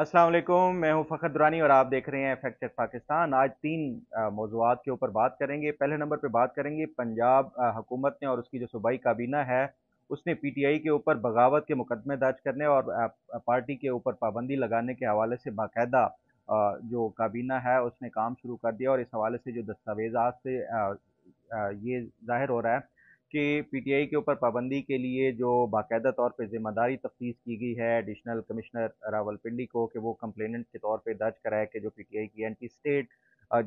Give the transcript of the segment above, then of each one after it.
अस्सलाम वालेकुम। मैं हूं फ़खर दुरानी और आप देख रहे हैं फैक्ट चेक पाकिस्तान। आज तीन मौज़ूआत के ऊपर बात करेंगे। पहले नंबर पे बात करेंगे पंजाब हुकूमत ने और उसकी जो सूबाई काबीना है उसने पीटीआई के ऊपर बगावत के मुकदमे दर्ज करने और पार्टी के ऊपर पाबंदी लगाने के हवाले से बाकायदा जो काबीना है उसने काम शुरू कर दिया। और इस हवाले से जो दस्तावेज़ात से ये ज़ाहिर हो रहा है कि पीटीआई के ऊपर पाबंदी के लिए जो बाकायदा तौर पे ज़िम्मेदारी तफ्तीश की गई है एडिशनल कमिश्नर रावलपिंडी को कि वो कंप्लेनेंट के तौर पे दर्ज कराए कि जो पीटीआई की एंटी स्टेट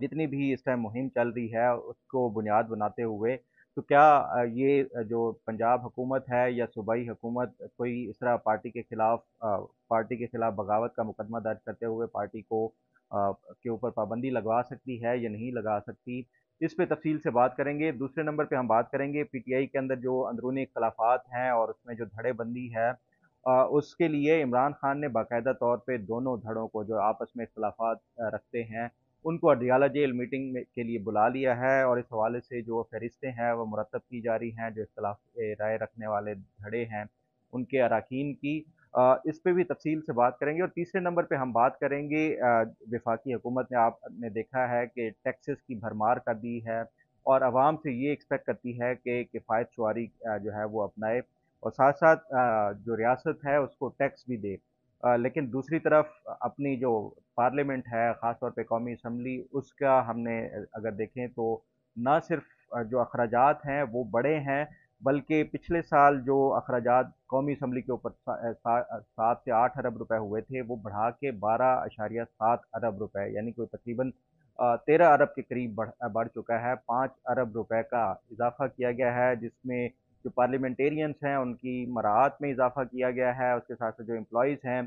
जितनी भी इस टाइम मुहिम चल रही है उसको बुनियाद बनाते हुए तो क्या ये जो पंजाब हुकूमत है या सूबाई हुकूमत कोई इस तरह पार्टी के खिलाफ बगावत का मुकदमा दर्ज करते हुए पार्टी को के ऊपर पाबंदी लगवा सकती है या नहीं लगा सकती। इस पे तफसील से बात करेंगे। दूसरे नंबर पे हम बात करेंगे पीटीआई के अंदर जो अंदरूनी इख्तलाफात हैं और उसमें जो धड़ेबंदी है उसके लिए इमरान खान ने बाकायदा तौर पे दोनों धड़ों को जो आपस में इख्तलाफात रखते हैं उनको अडियाला जेल मीटिंग के लिए बुला लिया है और इस हवाले से जो फहरिस्तें हैं वो मुरतब की जा रही हैं जो इख्तलाफ राय रखने वाले धड़े हैं उनके अरकान की। इस पे भी तफसील से बात करेंगे। और तीसरे नंबर पे हम बात करेंगे वफाकी हुकूमत ने आपने देखा है कि टैक्सेस की भरमार कर दी है और आवाम से ये एक्सपेक्ट करती है कि किफ़ायत शुआरी जो है वो अपनाए और साथ साथ जो रियासत है उसको टैक्स भी दे। लेकिन दूसरी तरफ अपनी जो पार्लियामेंट है ख़ास तौर पे कौमी असम्बली उसका हमने अगर देखें तो ना सिर्फ जो अखराजात हैं वो बड़े हैं बल्कि पिछले साल जो अखराजात कौमी असम्बली के ऊपर 7 से 8 अरब रुपए हुए थे वो बढ़ा के 12,7 अरब रुपए यानी कि तकरीबन 13 अरब के करीब बढ़ चुका है। 5 अरब रुपए का इजाफा किया गया है जिसमें जो पार्लियामेंटेरियंस हैं उनकी मराहत में इजाफा किया गया है। उसके साथ साथ जो एम्प्लॉयज़ हैं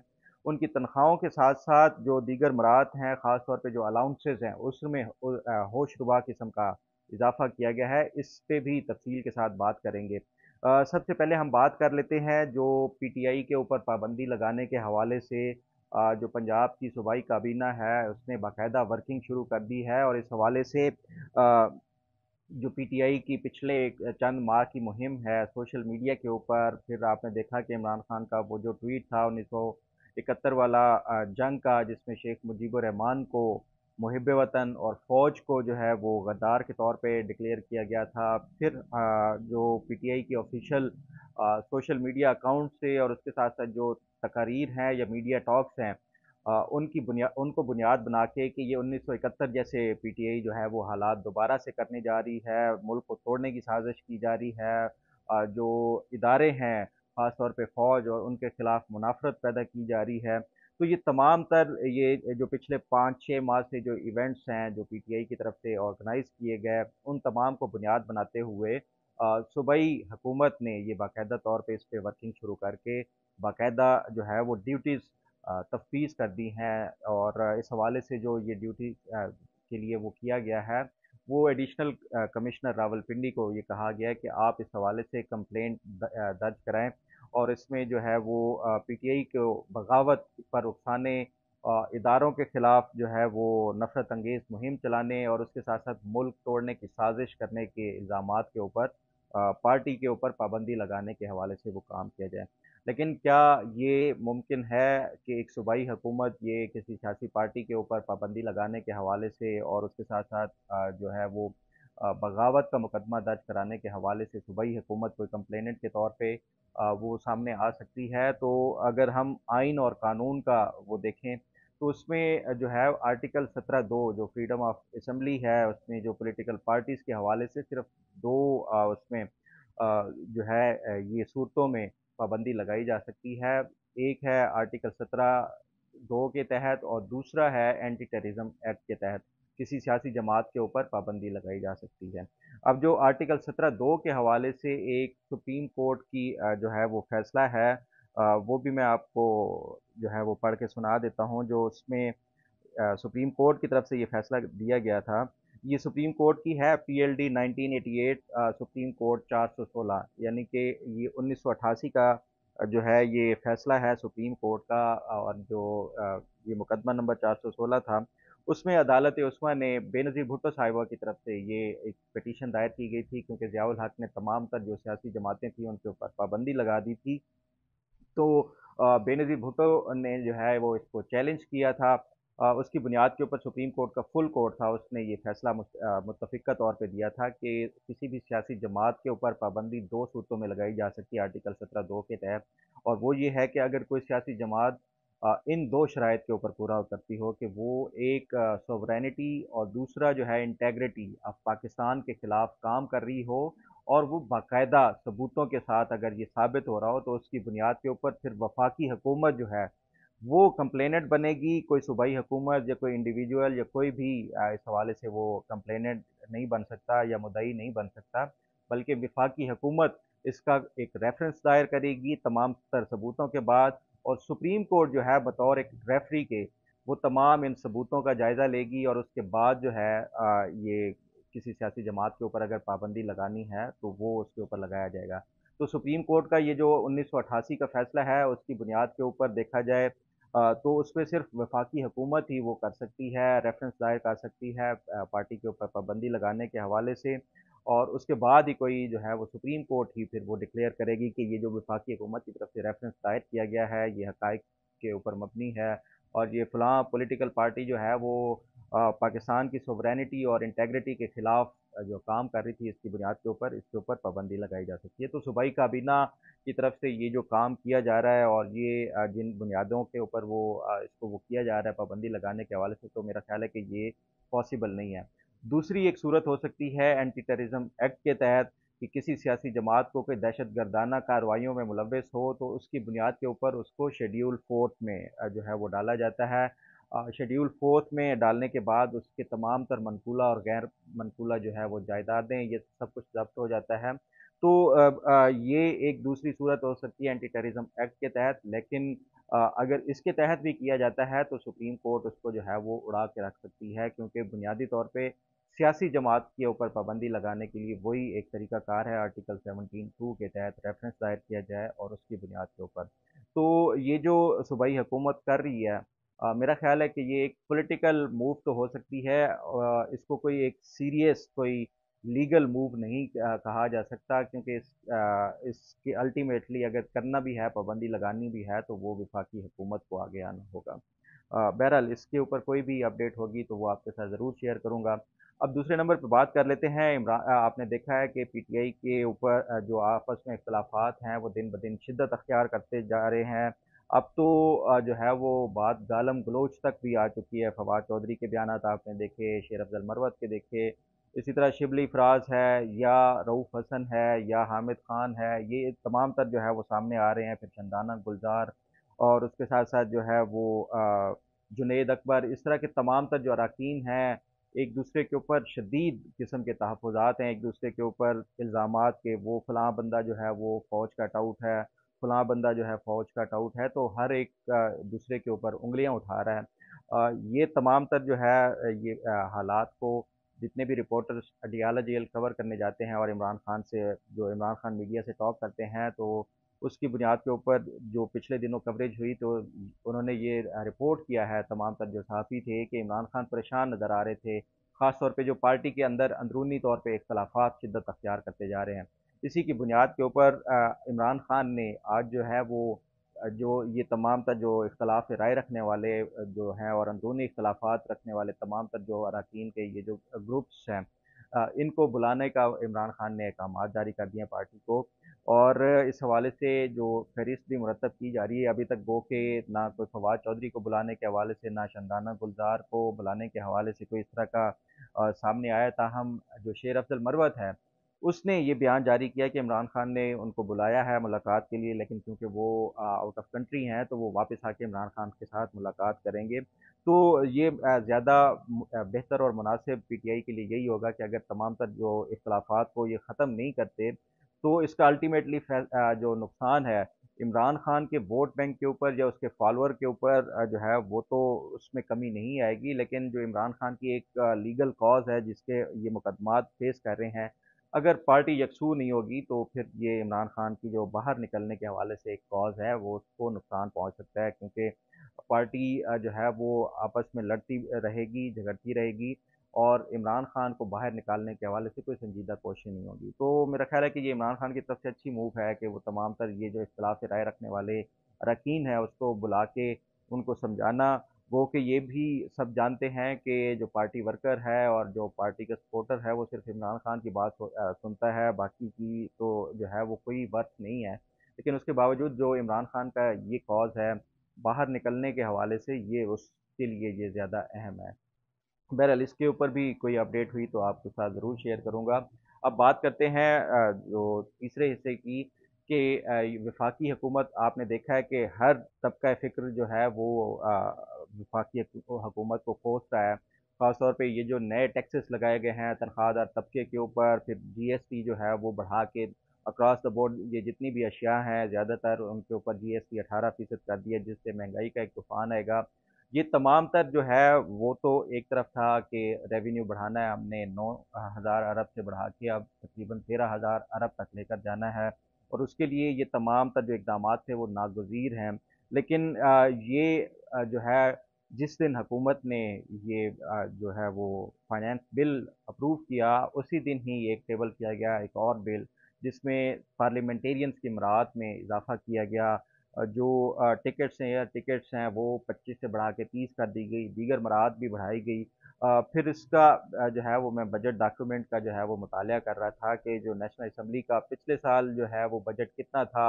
उनकी तनख्वाहों के साथ साथ जो दीगर मराहत हैं ख़ास तौर पे जो अलाउंसेस हैं उसमें होशरुबा किस्म का इजाफा किया गया है। इस पे भी तफसील के साथ बात करेंगे। सबसे पहले हम बात कर लेते हैं जो पीटीआई के ऊपर पाबंदी लगाने के हवाले से जो पंजाब की सूबाई काबीना है उसने बाकायदा वर्किंग शुरू कर दी है और इस हवाले से जो पीटीआई की पिछले चंद माह की मुहिम है सोशल मीडिया के ऊपर फिर आपने देखा कि इमरान खान का वो जो ट्वीट था 1971 वाला जंग का जिसमें शेख मुजीबुर रहमान को मुहिब वतन और फ़ौज को जो है वो गद्दार के तौर पे डिक्लेयर किया गया था। फिर जो पीटीआई की ऑफिशियल सोशल मीडिया अकाउंट से और उसके साथ साथ जो तकारीर हैं या मीडिया टॉक्स हैं उनको बुनियाद बना के कि ये 1971 जैसे पीटीआई जो है वो हालात दोबारा से करने जा रही है, मुल्क को तोड़ने की साजिश की जा रही है। जो इदारे हैं ख़ास तौर पे फ़ौज और उनके खिलाफ मुनाफरत पैदा की जा रही है। तो ये तमाम तर ये जो पिछले 5-6 माह से जो इवेंट्स हैं जो पीटीआई की तरफ से ऑर्गेनाइज़ किए गए उन तमाम को बुनियाद बनाते हुए सूबाई हुकूमत ने ये बाकायदा तौर पे इस पे वर्किंग शुरू करके बाकायदा जो है वो ड्यूटीज़ तफ्तीश कर दी हैं और इस हवाले से जो ये ड्यूटी के लिए वो किया गया है वो एडिशनल कमिश्नर रावलपिंडी को ये कहा गया है कि आप इस हवाले से कंप्लेंट दर्ज कराएं और इसमें जो है वो पीटीआई को बगावत पर उकसाने इदारों के खिलाफ जो है वो नफरत अंगेज मुहिम चलाने और उसके साथ साथ मुल्क तोड़ने की साजिश करने के इल्ज़ामात के ऊपर पार्टी के ऊपर पाबंदी लगाने के हवाले से वो काम किया जाए। लेकिन क्या ये मुमकिन है कि एक सूबाई हुकूमत ये किसी सियासी पार्टी के ऊपर पाबंदी लगाने के हवाले से और उसके साथ साथ जो है वो बगावत का मुकदमा दर्ज कराने के हवाले से सूबाई हुकूमत कोई कंप्लेनेंट के तौर पे वो सामने आ सकती है? तो अगर हम आइन और कानून का वो देखें तो उसमें जो है आर्टिकल 17(2) जो फ्रीडम ऑफ असम्बली है उसमें जो पॉलिटिकल पार्टीज़ के हवाले से सिर्फ दो उसमें जो है ये सूरतों में पाबंदी लगाई जा सकती है। एक है आर्टिकल 17(2) के तहत और दूसरा है एंटी टेररिज्म एक्ट के तहत किसी सियासी जमात के ऊपर पाबंदी लगाई जा सकती है। अब जो आर्टिकल 17(2) के हवाले से एक सुप्रीम कोर्ट की जो है वो फैसला है वो भी मैं आपको जो है वो पढ़ के सुना देता हूँ जो उसमें सुप्रीम कोर्ट की तरफ से ये फैसला दिया गया था। ये सुप्रीम कोर्ट की है पीएलडी 1988 सुप्रीम कोर्ट 416 यानी कि ये 1988 का जो है ये फैसला है सुप्रीम कोर्ट का और जो ये मुकदमा नंबर 416 था उसमें अदालत उस्मा ने बेनज़ीर भुट्टो साहिबा की तरफ से ये एक पिटीशन दायर की गई थी क्योंकि ज़ियाउल हक ने तमाम तर जो सियासी जमातें थी उनके ऊपर पाबंदी लगा दी थी। तो बेनज़ीर भुट्टो ने जो है वो इसको चैलेंज किया था। उसकी बुनियाद के ऊपर सुप्रीम कोर्ट का फुल कोर्ट था, उसने ये फैसला मुत्तफ़िक़ा तौर पे दिया था कि किसी भी सियासी जमात के ऊपर पाबंदी दो सूरतों में लगाई जा सकती है आर्टिकल 17(2) के तहत। और वो ये है कि अगर कोई सियासी जमात इन दो शराइत के ऊपर पूरा उतरती हो कि वो एक सोवरेनिटी और दूसरा जो है इंटेग्रिटी ऑफ पाकिस्तान के ख़िलाफ़ काम कर रही हो, और वो बाकायदा सबूतों के साथ अगर ये साबित हो रहा हो, तो उसकी बुनियाद के ऊपर फिर वफाकी हुकूमत जो है वो कंप्लेनेंट बनेगी। कोई सूबाई हुकूमत या कोई इंडिविजुअल या कोई भी इस हवाले से वो कंप्लेनेंट नहीं बन सकता या मुद्दई नहीं बन सकता, बल्कि वफाकी हुकूमत इसका एक रेफरेंस दायर करेगी तमाम तर सबूतों के बाद, और सुप्रीम कोर्ट जो है बतौर एक रेफरी के वो तमाम इन सबूतों का जायज़ा लेगी, और उसके बाद जो है ये किसी सियासी जमात के ऊपर अगर पाबंदी लगानी है तो वो उसके ऊपर लगाया जाएगा। तो सुप्रीम कोर्ट का ये जो 1988 का फैसला है उसकी बुनियाद के ऊपर देखा जाए तो उसपे सिर्फ वफाकी हुकूमत ही वो कर सकती है, रेफरेंस दायर कर सकती है पार्टी के ऊपर पाबंदी लगाने के हवाले से, और उसके बाद ही कोई जो है वो सुप्रीम कोर्ट ही फिर वो डिक्लेयर करेगी कि ये जो वफाकी हुकूमत की तरफ से रेफरेंस दायर किया गया है ये हक़ाइक़ के ऊपर मबनी है, और ये फ़लाँ पॉलिटिकल पार्टी जो है वो पाकिस्तान की सोवरेनिटी और इंटेग्रिटी के ख़िलाफ़ जो काम कर रही थी इसकी बुनियाद के ऊपर इसके ऊपर पाबंदी लगाई जा सकती है। तो सूबाई काबीना की तरफ से ये जो काम किया जा रहा है, और ये जिन बुनियादों के ऊपर वो इसको वो किया जा रहा है पाबंदी लगाने के हवाले से, तो मेरा ख़्याल है कि ये पॉसिबल नहीं है। दूसरी एक सूरत हो सकती है एंटी टेररिज्म एक्ट के तहत कि किसी सियासी जमात को कोई दहशत गर्दाना कार्रवाइयों में मुलव्वस हो तो उसकी बुनियाद के ऊपर उसको शेड्यूल 4 में जो है वो डाला जाता है। शेड्यूल 4 में डालने के बाद उसके तमाम तर मनकूला और गैर मनकूला जो है वो जायदादें ये सब कुछ ज़ब्त हो जाता है। तो ये एक दूसरी सूरत हो सकती है एंटी टेररिज्म एक्ट के तहत, लेकिन अगर इसके तहत भी किया जाता है तो सुप्रीम कोर्ट उसको जो है वो उड़ा के रख सकती है, क्योंकि बुनियादी तौर पे सियासी जमात के ऊपर पाबंदी लगाने के लिए वही एक तरीक़ाकार है आर्टिकल 17(2) के तहत रेफरेंस दायर किया जाए और उसकी बुनियाद के ऊपर। तो ये जो सूबाई हुकूमत कर रही है मेरा ख़्याल है कि ये एक पॉलिटिकल मूव तो हो सकती है, इसको कोई एक सीरियस कोई लीगल मूव नहीं कहा जा सकता, क्योंकि इसके अल्टीमेटली अगर करना भी है पाबंदी लगानी भी है तो वो वफाकी हुकूमत को आगे आना होगा। बहरहाल इसके ऊपर कोई भी अपडेट होगी तो वो आपके साथ ज़रूर शेयर करूँगा। अब दूसरे नंबर पे बात कर लेते हैं आपने देखा है कि पीटीआई के ऊपर जो आपस में इख्तलाफात हैं वो दिन ब दिन शिद्दत अख्तियार करते जा रहे हैं। अब तो जो है वो बात गालम गलोच तक भी आ चुकी है। फवाद चौधरी के बयानात आपने देखे, शेर अफ़ज़ल मरवत के देखे, इसी तरह शिबली फ़राज है या रऊफ़ हसन है या हामिद खान है, ये तमाम तर जो है वो सामने आ रहे हैं। फिर चंदाना गुलज़ार और उसके साथ-साथ जो है वो जुनैद अकबर, इस तरह के तमाम तर जो अरकान हैं, एक दूसरे के ऊपर शदीद किस्म के तहफ़्फ़ुज़ात हैं, एक दूसरे के ऊपर इल्ज़ामात के वो फ़लाँ बंदा जो है वो फ़ौज का टाउट है, फ़लाँ बंदा जो है फ़ौज का टाउट है, तो हर एक दूसरे के ऊपर उँगलियाँ उठा रहा है। ये तमाम तर जो है ये हालात को जितने भी रिपोर्टर्स अडियाला जेल कवर करने जाते हैं और इमरान खान से जो इमरान खान मीडिया से टॉक करते हैं, तो उसकी बुनियाद के ऊपर जो पिछले दिनों कवरेज हुई तो उन्होंने ये रिपोर्ट किया है तमाम तर जो सहाफ़ी थे कि इमरान खान परेशान नज़र आ रहे थे। ख़ास तौर पे जो पार्टी के अंदर अंदरूनी तौर पे इख्तलाफात शिद्दत अख्तियार करते जा रहे हैं। इसी की बुनियाद के ऊपर इमरान खान ने आज जो है वो जो ये तमाम तर जो इख्तलाफ राय रखने वाले जो हैं और अंदरूनी इख्तलाफात रखने वाले तमाम तर जो अरकान के ये जो ग्रुप्स हैं इनको बुलाने का इमरान खान ने अहकामात जारी कर दिए हैं पार्टी को, और इस हवाले से जो फ़हरिस्त भी मुरतब की जा रही है अभी तक गो के ना कोई फवाद चौधरी को बुलाने के हवाले से ना चंदाना गुलज़ार को बुलाने के हवाले से कोई इस तरह का सामने आया। ताहम जो शेर अफ़ज़ल मरवत है उसने ये बयान जारी किया कि इमरान खान ने उनको बुलाया है मुलाकात के लिए, लेकिन क्योंकि वो आउट ऑफ कंट्री हैं तो वो वापस आके इमरान खान के साथ मुलाकात करेंगे। तो ये ज़्यादा बेहतर और मुनासिब पीटीआई के लिए यही होगा कि अगर तमाम तर जो इख्तलाफात को ये ख़त्म नहीं करते तो इसका अल्टीमेटली जो नुकसान है इमरान खान के वोट बैंक के ऊपर या उसके फॉलोअर के ऊपर जो है वो तो उसमें कमी नहीं आएगी, लेकिन जो इमरान खान की एक लीगल कॉज है जिसके ये मुकदमात फेस कर रहे हैं, अगर पार्टी यकसू नहीं होगी तो फिर ये इमरान खान की जो बाहर निकलने के हवाले से एक कॉज है वो उसको नुकसान पहुंच सकता है, क्योंकि पार्टी जो है वो आपस में लड़ती रहेगी, झगड़ती रहेगी, और इमरान खान को बाहर निकालने के हवाले से कोई संजीदा कोशिश नहीं होगी। तो मेरा ख्याल है कि ये इमरान खान की तरफ से अच्छी मूव है कि वो तमाम तर ये जो इख्तिलाफ राय रखने वाले अरकान है उसको बुला के उनको समझाना। वो कि ये भी सब जानते हैं कि जो पार्टी वर्कर है और जो पार्टी का सपोर्टर है वो सिर्फ इमरान खान की बात सुनता है, बाकी की तो जो है वो कोई वर्थ नहीं है। लेकिन उसके बावजूद जो इमरान खान का ये कॉज है बाहर निकलने के हवाले से, ये उसके लिए ये ज़्यादा अहम है। बहरहाल इसके ऊपर भी कोई अपडेट हुई तो आपके साथ ज़रूर शेयर करूँगा। अब बात करते हैं जो तीसरे हिस्से की, कि वफाकी हुकूमत, आपने देखा है कि हर तबका फ़िक्र जो है वो वफाकी हुकूमत को कोस रहा है। ख़ास तौर पे ये जो नए टैक्सेस लगाए गए हैं तनख्वाहदार तबके के ऊपर, फिर जीएसटी जो है वो बढ़ा के अक्रॉस द बोर्ड ये जितनी भी अशिया हैं ज़्यादातर उनके ऊपर जीएसटी 18% कर दिया, जिससे महंगाई का एक तूफ़ान आएगा। ये तमाम तर जो है वो तो एक तरफ था कि रेवेन्यू बढ़ाना है, हमने 9,000 अरब से बढ़ा के अब तकरीबन 13,000 अरब तक लेकर जाना है, और उसके लिए ये तमाम तर जो इकदाम थे वो नागज़ीर हैं। लेकिन ये जो है जिस दिन हुकूमत ने ये जो है वो फाइनेंस बिल अप्रूव किया, उसी दिन ही एक टेबल किया गया एक और बिल, जिसमें पार्लियामेंटेरियंस की मराद में इजाफा किया गया। जो टिकट्स हैं, एयर टिकट्स हैं, वो 25 से बढ़ा के 30 कर दी गई, दीगर मराहत भी बढ़ाई गई। फिर इसका जो है वो मैं बजट डॉक्यूमेंट का जो है वो मुताला कर रहा था कि जो नेशनल असम्बली का पिछले साल जो है वो बजट कितना था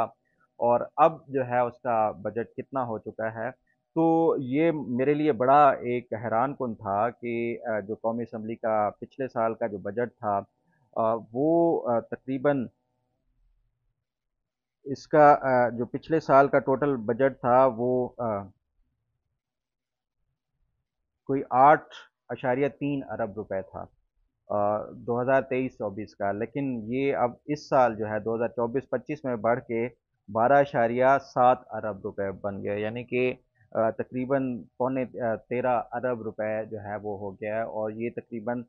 और अब जो है उसका बजट कितना हो चुका है। तो ये मेरे लिए बड़ा एक हैरान कुन था कि जो कौमी असम्बली का पिछले साल का जो बजट था वो तकरीबन इसका जो पिछले साल का टोटल बजट था वो कोई 8.3 अरब रुपए था 2023-24 का। लेकिन ये अब इस साल जो है 2024-25 में बढ़ के 12.7 अरब रुपए बन गए, यानी कि तकरीबन पौने 13 अरब रुपए जो है वो हो गया है, और ये तकरीबन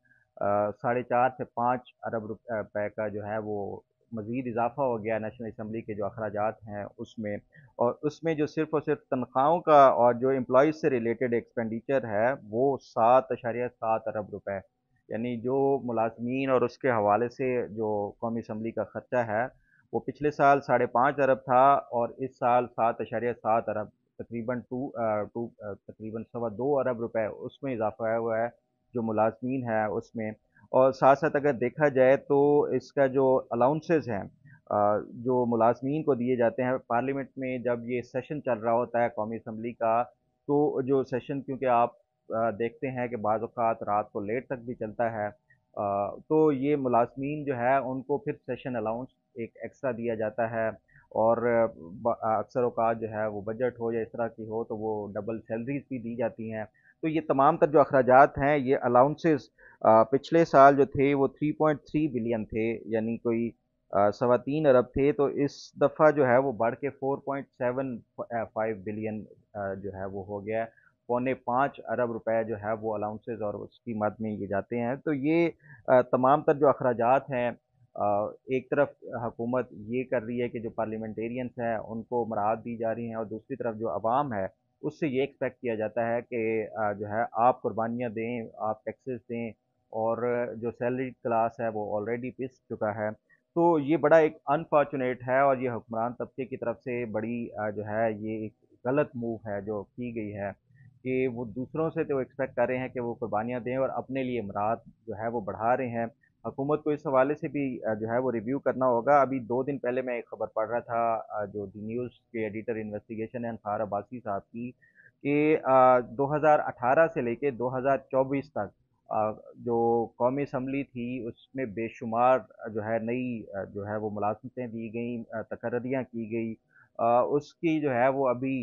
4.5 से 5 अरब रुपए का जो है वो मज़ीद इजाफा हो गया नेशनल असम्बली के जो अखराजात हैं उसमें। और उसमें जो सिर्फ़ और सिर्फ तनख्वाहों का और जो एम्प्लॉयज़ से रिलेटेड एक्सपेंडिचर है वो 7.7 अरब रुपए, यानी जो मुलाजमीन और उसके हवाले से जो कौमी असम्बली का खर्चा है वो पिछले साल 5.5 अरब था, और इस साल 7.7 अरब, तकरीबन तकरीबन 2.25 अरब रुपए उसमें इजाफा हुआ है जो मुलाजमीन है उसमें। और साथ साथ अगर देखा जाए तो इसका जो अलाउंसेस हैं जो मुलाजमीन को दिए जाते हैं पार्लियामेंट में, जब ये सेशन चल रहा होता है कौमी असम्बली का, तो जो सेशन, क्योंकि आप देखते हैं कि बाज़ औक़ात रात को लेट तक भी चलता है, तो ये मुलाजमीन जो है उनको फिर सेशन अलाउंस एक एक्स्ट्रा दिया जाता है। और अक्सर औक़ात जो है वो बजट हो या इस तरह की हो तो वो डबल सैलरीज भी दी जाती हैं। तो ये तमाम तर जो अखराजात हैं, ये अलाउंसेस पिछले साल जो थे वो 3.3 बिलियन थे, यानी कोई 3.25 अरब थे, तो इस दफ़ा जो है वो बढ़ के 4.75 बिलियन जो है वो हो गया है। पौने 5 अरब रुपए जो है वो अलाउंसेस और उसकी मद में ये जाते हैं। तो ये तमाम तर जो अखराजात हैं, एक तरफ हुकूमत ये कर रही है कि जो पार्लियामेंटेरियंस हैं उनको मराहत दी जा रही हैं, और दूसरी तरफ जो अवाम है उससे ये एक्सपेक्ट किया जाता है कि जो है आप कुर्बानियाँ दें, आप टैक्सेस दें, और जो सैलरी क्लास है वो ऑलरेडी पिस चुका है। तो ये बड़ा एक अनफॉर्चुनेट है, और ये हुक्मरान तबके की तरफ से बड़ी जो है ये एक गलत मूव है जो की गई है, कि वो दूसरों से तो एक्सपेक्ट कर रहे हैं कि वो कुर्बानियाँ दें और अपने लिए मराद जो है वो बढ़ा रहे हैं। हुकूमत को इस हवाले से भी जो है वो रिव्यू करना होगा। अभी 2 दिन पहले मैं एक खबर पढ़ रहा था जो दी न्यूज़ के एडिटर इन्वेस्टिगेशन है अनसार अब्बासी साहब की, कि 2018 से लेके 2024 तक जो कौमी असम्बली थी उसमें बेशुमार जो है नई जो है वो मुलाज़मतें दी गईं, तकर्रियाँ की गई। उसकी जो है वो अभी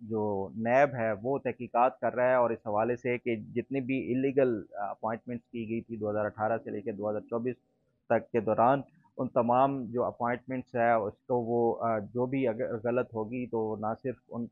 जो नैब है वो तहकीकात कर रहा है, और इस हवाले से कि जितनी भी इलीगल अपॉइंटमेंट्स की गई थी 2018 से लेकर 2024 तक के दौरान, उन तमाम जो अपॉइंटमेंट्स है उसको वो जो भी अगर गलत होगी तो ना सिर्फ उन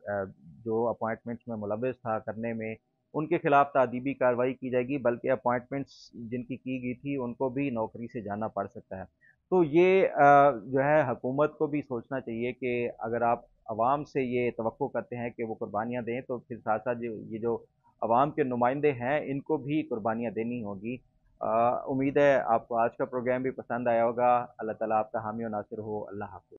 जो अपॉइंटमेंट्स में मुलविस था करने में उनके खिलाफ तादीबी कार्रवाई की जाएगी, बल्कि अपॉइंटमेंट्स जिनकी की गई थी उनको भी नौकरी से जाना पड़ सकता है। तो ये जो है हुकूमत को भी सोचना चाहिए कि अगर आप आवाम से ये तवक्को करते हैं कि वो कुर्बानियाँ दें, तो फिर साथ साथ ये जो आवाम के नुमाइंदे हैं इनको भी कुर्बानियाँ देनी होगी। उम्मीद है आपको आज का प्रोग्राम भी पसंद आया होगा। अल्लाह ताला आपका हामी और नासिर हो। अल्लाह हाफ़िज़।